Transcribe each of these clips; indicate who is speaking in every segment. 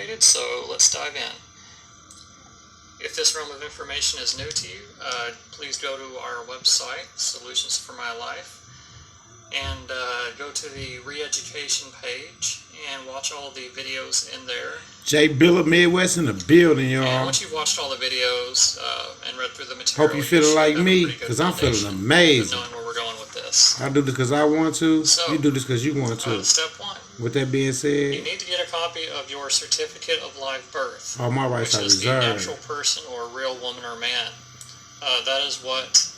Speaker 1: created, so let's dive in. If this realm of information is new to you, please go to our website, Solutions for My Life, and go to the re-education page and watch all the videos in there.
Speaker 2: Jay Bill of Midwest in the building, y'all.
Speaker 1: And once you've watched all the videos and read through the material,
Speaker 2: hope you feeling like me, because I'm feeling amazing.
Speaker 1: Knowing where we're going with this.
Speaker 2: I do this because I want to.
Speaker 1: So,
Speaker 2: you do this because you want to.
Speaker 1: Step one.
Speaker 2: With that being said,
Speaker 1: you need to get a copy of your certificate of live birth.
Speaker 2: All my rights are reserved.
Speaker 1: Which is the actual person or real woman or man. That is what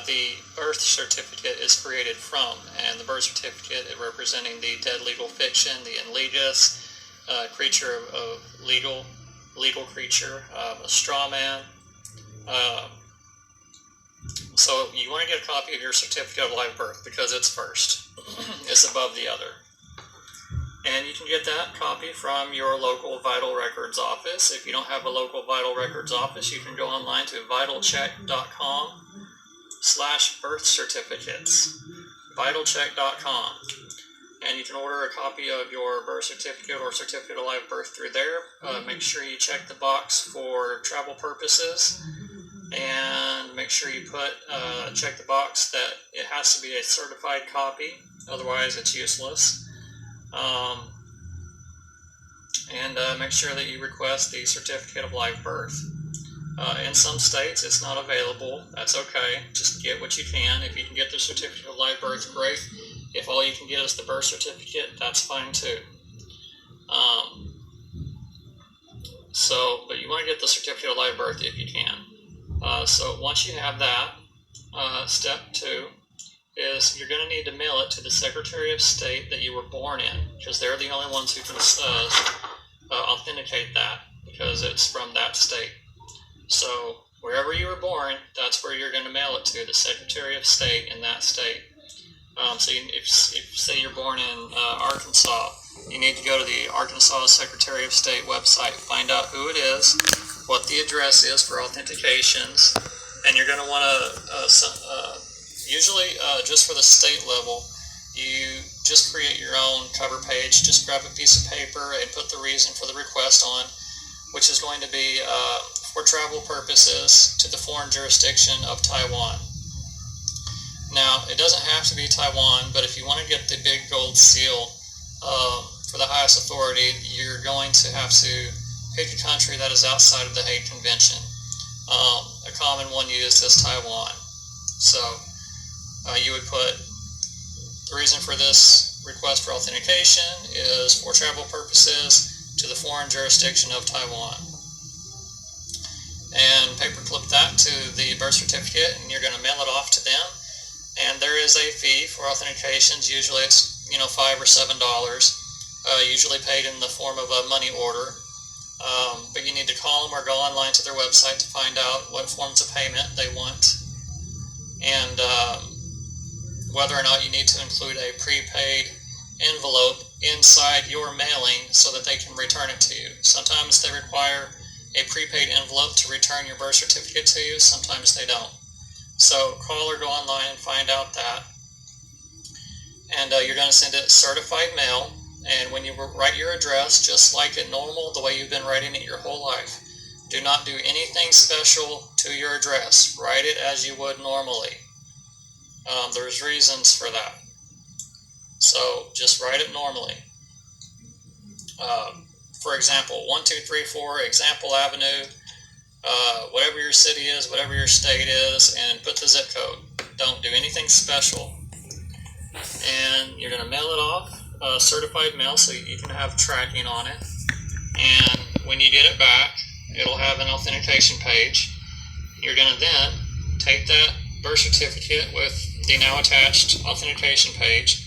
Speaker 1: the birth certificate is created from. And the birth certificate is representing the dead legal fiction, the elitist, creature of legal creature, a straw man. So you want to get a copy of your certificate of live birth because it's first. It's above the other. And you can get that copy from your local Vital Records office. If you don't have a local Vital Records office, you can go online to vitalcheck.com/birth certificates. Vitalcheck.com. And you can order a copy of your birth certificate or certificate of live birth through there. Make sure you check the box for travel purposes. And make sure you check the box that it has to be a certified copy. Otherwise, it's useless. And make sure that you request the certificate of live birth. In some states, it's not available. That's okay. Just get what you can. If you can get the certificate of live birth, great. If all you can get is the birth certificate, that's fine too. But you want to get the certificate of live birth if you can. So once you have that, step 2 is you're going to need to mail it to the Secretary of State that you were born in, because they're the only ones who can authenticate that, because it's from that state. So wherever you were born, that's where you're going to mail it to, the Secretary of State in that state. If say you're born in Arkansas, you need to go to the Arkansas Secretary of State website, find out who it is, what the address is for authentications, and you're going to want to, usually just for the state level, you just create your own cover page. Just grab a piece of paper and put the reason for the request on, which is going to be for travel purposes to the foreign jurisdiction of Taiwan. Now, it doesn't have to be Taiwan, but if you want to get the big gold seal for the highest authority, you're going to have to pick a country that is outside of the Hague Convention. A common one used is Taiwan. So you would put the reason for this request for authentication is for travel purposes to the foreign jurisdiction of Taiwan. And paperclip that to the birth certificate, and you're going to mail it off to them. And there is a fee for authentications. Usually it's $5 or $7, usually paid in the form of a money order. But you need to call them or go online to their website to find out what forms of payment they want, and whether or not you need to include a prepaid envelope inside your mailing so that they can return it to you. Sometimes they require a prepaid envelope to return your birth certificate to you, sometimes they don't. So call or go online and find out that. And you're going to send it certified mail. And when you write your address, just like it normal, the way you've been writing it your whole life, do not do anything special to your address. Write it as you would normally. There's reasons for that. So just write it normally. For example, 1234 Example Avenue, whatever your city is, whatever your state is, and put the zip code. Don't do anything special. And you're going to mail it off. Certified mail, so you can have tracking on it. And when you get it back, it'll have an authentication page. You're going to then take that birth certificate with the now attached authentication page,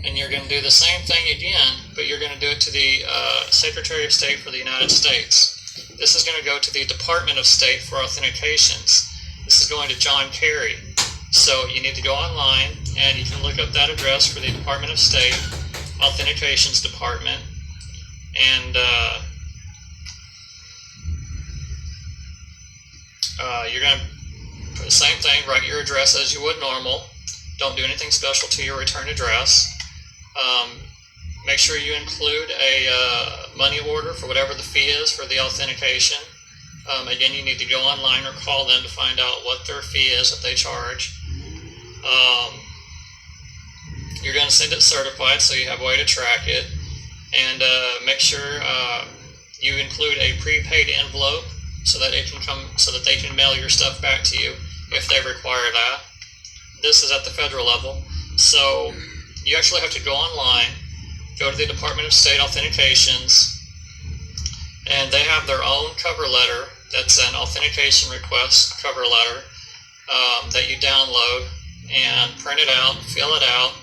Speaker 1: and you're going to do the same thing again, but you're going to do it to the Secretary of State for the United States. This is going to go to the Department of State for authentications. This is going to John Kerry. So you need to go online, and you can look up that address for the Department of State Authentications Department, and you're going to do the same thing, write your address as you would normal. Don't do anything special to your return address. make sure you include a money order for whatever the fee is for the authentication. Again, you need to go online or call them to find out what their fee is that they charge. You're going to send it certified, so you have a way to track it. And make sure you include a prepaid envelope so that they can mail your stuff back to you if they require that. This is at the federal level, so you actually have to go online, go to the Department of State Authentications, and they have their own cover letter. That's an authentication request cover letter that you download and print it out, fill it out.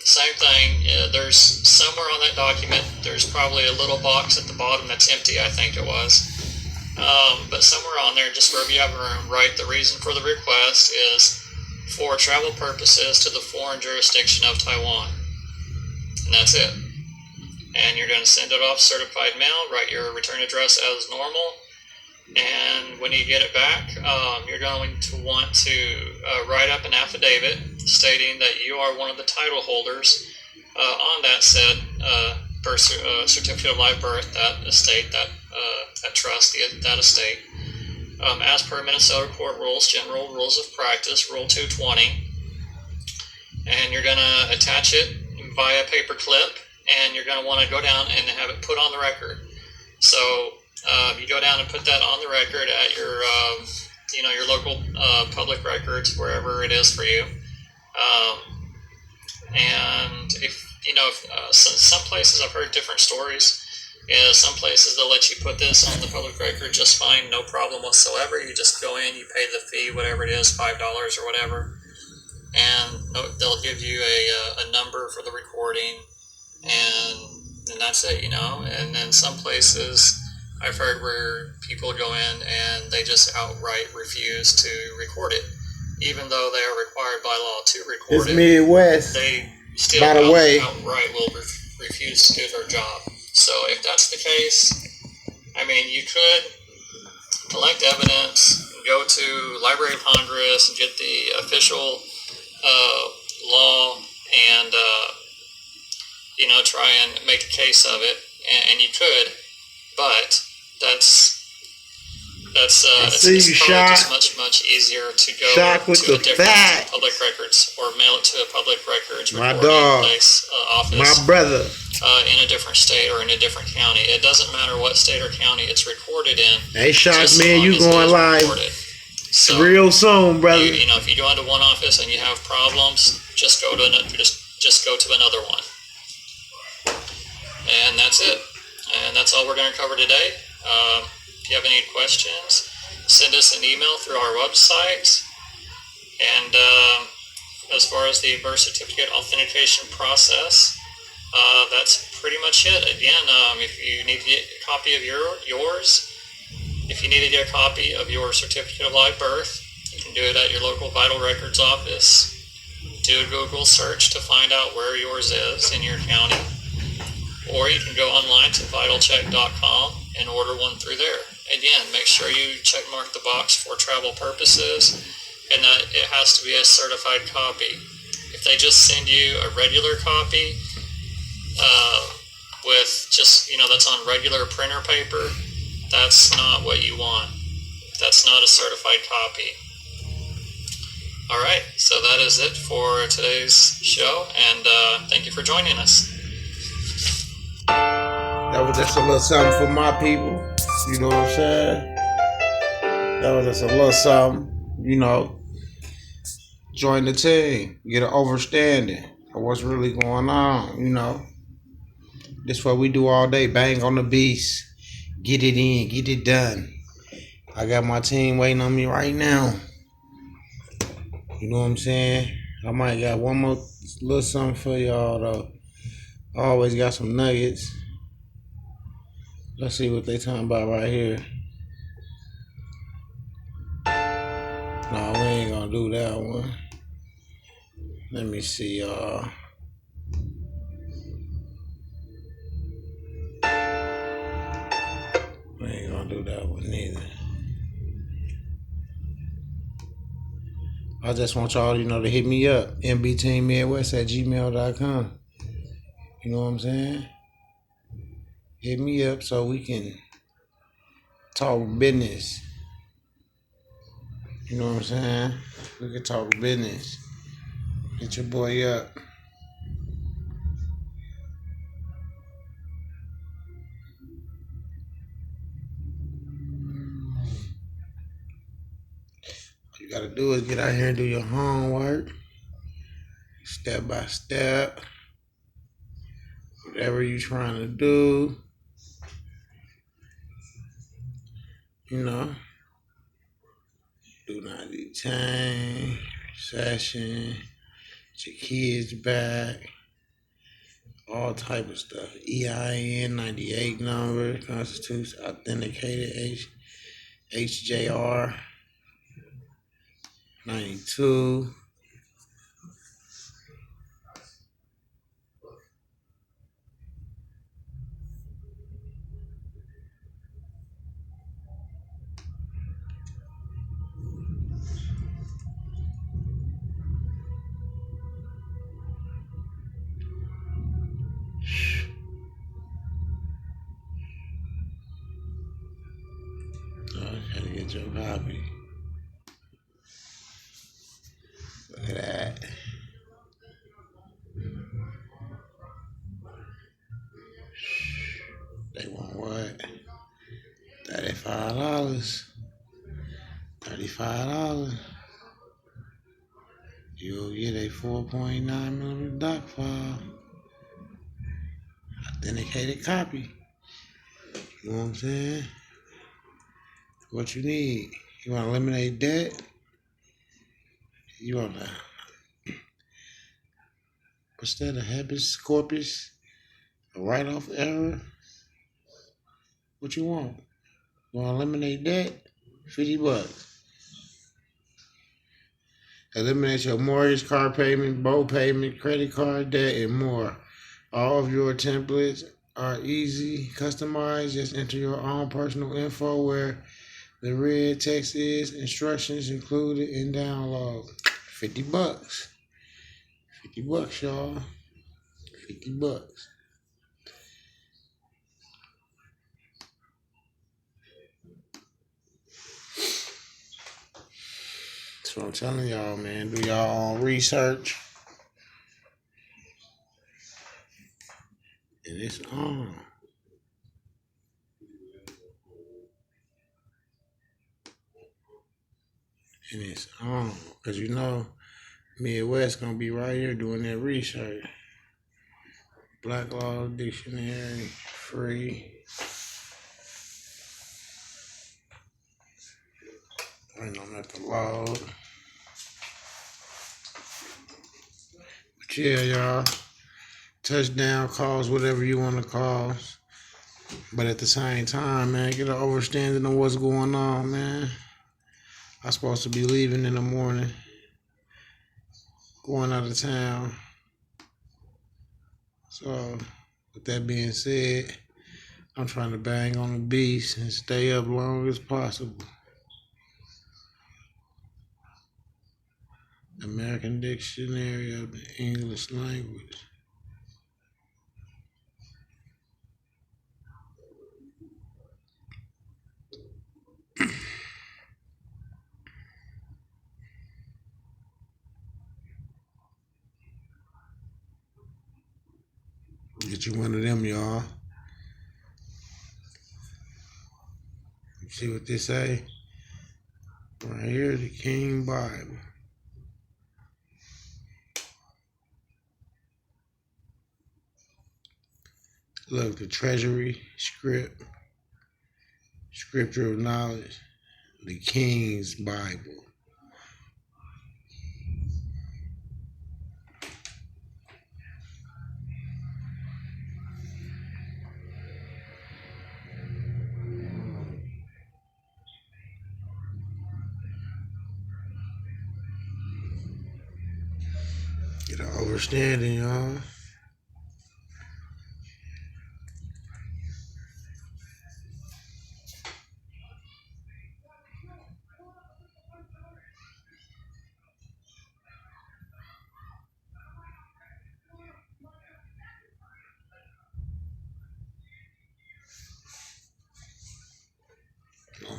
Speaker 1: Same thing, there's somewhere on that document, there's probably a little box at the bottom that's empty, I think it was. But somewhere on there, just wherever you have room, write the reason for the request is for travel purposes to the foreign jurisdiction of Taiwan. And that's it. And you're going to send it off certified mail, write your return address as normal, and when you get it back, you're going to want to write up an affidavit stating that you are one of the title holders on that said certificate of live birth, that estate, that trust, that estate. As per Minnesota Court Rules, General Rules of Practice, Rule 220, and you're going to attach it via paper clip, and you're going to want to go down and have it put on the record. So you go down and put that on the record at your, your local public records, wherever it is for you. And some places I've heard different stories. Some places they'll let you put this on the public record just fine, no problem whatsoever. You just go in, you pay the fee, whatever it is, $5 or whatever, and they'll give you a number for the recording, and that's it, And then some places I've heard where people go in and they just outright refuse to record it, even though they are required by law to record it.
Speaker 2: It's Midwest.
Speaker 1: They still
Speaker 2: by the way,
Speaker 1: outright will refuse to do their job. So if that's the case, you could collect evidence, go to Library of Congress and get the official law and, try and make a case of it. And you could, but it's probably much easier to go to a different public records or mail it to a public records recording place, office.
Speaker 2: My brother.
Speaker 1: In a different state or in a different county. It doesn't matter what state or county it's recorded in.
Speaker 2: Hey, Shock, man, you going live
Speaker 1: so,
Speaker 2: real soon, brother.
Speaker 1: If you go into one office and you have problems, just go to another one. And that's it. And that's all we're going to cover today. If you have any questions, send us an email through our website. And as far as the birth certificate authentication process, that's pretty much it. Again, if you need to get a copy of yours, if you need to get a copy of your certificate of live birth, you can do it at your local Vital Records office. Do a Google search to find out where yours is in your county. Or you can go online to vitalcheck.com and order one through there. Again, make sure you check mark the box for travel purposes and that it has to be a certified copy. If they just send you a regular copy, with just, that's on regular printer paper, that's not what you want. That's not a certified copy. Alright, so that is it for today's show, and thank you for joining us.
Speaker 2: That was just a little something for my people. You know what I'm saying? That was just a little something, join the team, get an understanding of what's really going on, This is what we do all day. Bang on the beast. Get it in. Get it done. I got my team waiting on me right now. You know what I'm saying? I might got one more little something for y'all, though. I always got some nuggets. Let's see what they talking about right here. No, we ain't gonna do that one. Let me see, y'all. We ain't gonna do that one either. I just want y'all, to hit me up. mbteammidwest@gmail.com. You know what I'm saying? Hit me up so we can talk business. You know what I'm saying? We can talk business. Hit your boy up. All you gotta do is get out here and do your homework. Step by step. Whatever you're trying to do. You know. Do not detain. Session. Get your kids back. All type of stuff. EIN 98 number. Constitutes authenticated HJR 92. Gotta get your copy. Look at that. They want what? $35. $35. You'll get a 4.9 millimeter doc file. Authenticated copy. You know what I'm saying? What you need. You want to eliminate debt? You want to, what's that, a habeas corpus? A write-off error? What you want? You want to eliminate debt? $50. Eliminate your mortgage, car payment, boat payment, credit card debt, and more. All of your templates are easy, customized. Just enter your own personal info where the red text is, instructions included, and download. $50. $50, y'all. $50. That's what I'm telling y'all, man. Do y'all own research. And it's on. And it's on. Because you know, Midwest going to be right here doing that research. Black Law Dictionary, free. Waiting on that to load. But yeah, y'all. Touchdown calls, whatever you want to call. But at the same time, man, get an understanding of what's going on, man. I'm supposed to be leaving in the morning. Going out of town. So, with that being said, I'm trying to bang on the beast and stay up long as possible. American Dictionary of the English Language. Get you one of them, y'all. See what they say? Right here, the King Bible. Look, the Treasury Script, Scripture of Knowledge, the King's Bible. Get an understanding, y'all.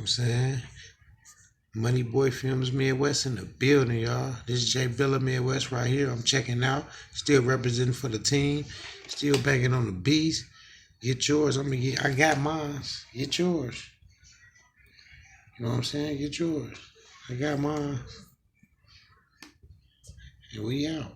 Speaker 2: I'm saying? Money Boy Films Midwest in the building, y'all. This is Jay Billa Midwest right here. I'm checking out. Still representing for the team. Still banging on the beats. Get yours. I got mine. Get yours. You know what I'm saying? Get yours. I got mine. And we out.